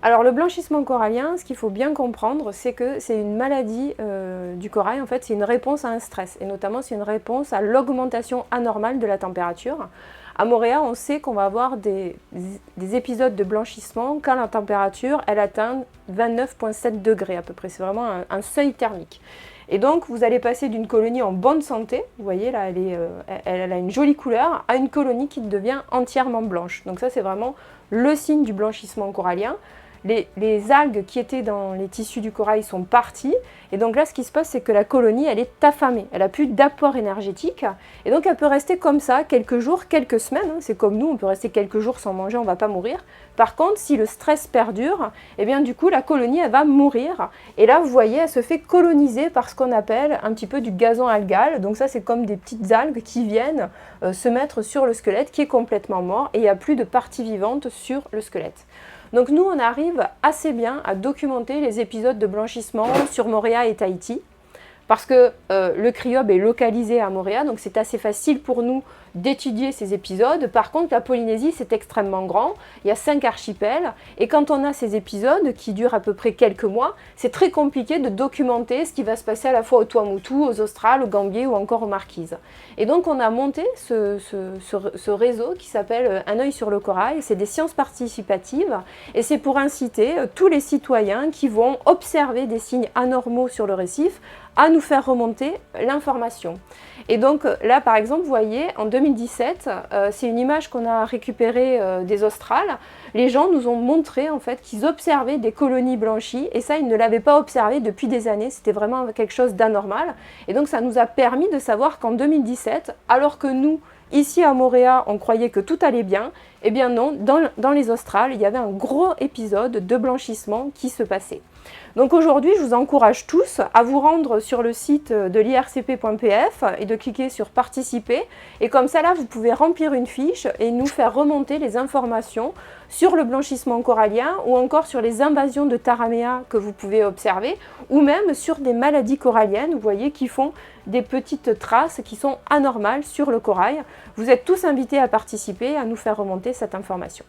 Alors le blanchissement corallien, ce qu'il faut bien comprendre, c'est que c'est une maladie du corail, en fait c'est une réponse à un stress, et notamment c'est une réponse à l'augmentation anormale de la température. À Moorea, on sait qu'on va avoir des épisodes de blanchissement quand la température elle atteint 29,7 degrés à peu près, c'est vraiment un seuil thermique. Et donc vous allez passer d'une colonie en bonne santé, vous voyez là elle a une jolie couleur, à une colonie qui devient entièrement blanche. Donc ça c'est vraiment le signe du blanchissement corallien. Les algues qui étaient dans les tissus du corail sont parties, et donc là ce qui se passe c'est que la colonie elle est affamée, elle n'a plus d'apport énergétique, et donc elle peut rester comme ça quelques jours, quelques semaines, hein. C'est comme nous, on peut rester quelques jours sans manger, on ne va pas mourir. Par contre si le stress perdure, et bien du coup la colonie elle va mourir, et là vous voyez elle se fait coloniser par ce qu'on appelle un petit peu du gazon algal, donc ça c'est comme des petites algues qui viennent se mettre sur le squelette qui est complètement mort, et il n'y a plus de partie vivante sur le squelette. Donc nous, on arrive assez bien à documenter les épisodes de blanchissement sur Moorea et Tahiti, parce que le cryobe est localisé à Moorea, donc c'est assez facile pour nous d'étudier ces épisodes. Par contre, la Polynésie, c'est extrêmement grand, il y a 5 archipels, et quand on a ces épisodes qui durent à peu près quelques mois, c'est très compliqué de documenter ce qui va se passer à la fois au Tuamotu, aux Australes, aux Gambier ou encore aux Marquises. Et donc on a monté ce réseau qui s'appelle Un œil sur le corail, c'est des sciences participatives, et c'est pour inciter tous les citoyens qui vont observer des signes anormaux sur le récif à nous faire remonter l'information. Et donc là par exemple vous voyez en 2017, c'est une image qu'on a récupérée des Australes, les gens nous ont montré en fait qu'ils observaient des colonies blanchies, et ça ils ne l'avaient pas observé depuis des années, c'était vraiment quelque chose d'anormal, et donc ça nous a permis de savoir qu'en 2017, alors que nous ici à Moorea, on croyait que tout allait bien, eh bien non, dans les Australes, il y avait un gros épisode de blanchissement qui se passait. Donc aujourd'hui, je vous encourage tous à vous rendre sur le site de l'IRCP.pf et de cliquer sur participer. Et comme ça, là, vous pouvez remplir une fiche et nous faire remonter les informations sur le blanchissement corallien ou encore sur les invasions de Taramea que vous pouvez observer, ou même sur des maladies coralliennes, vous voyez, qui font des petites traces qui sont anormales sur le corail. Vous êtes tous invités à participer, à nous faire remonter cette information.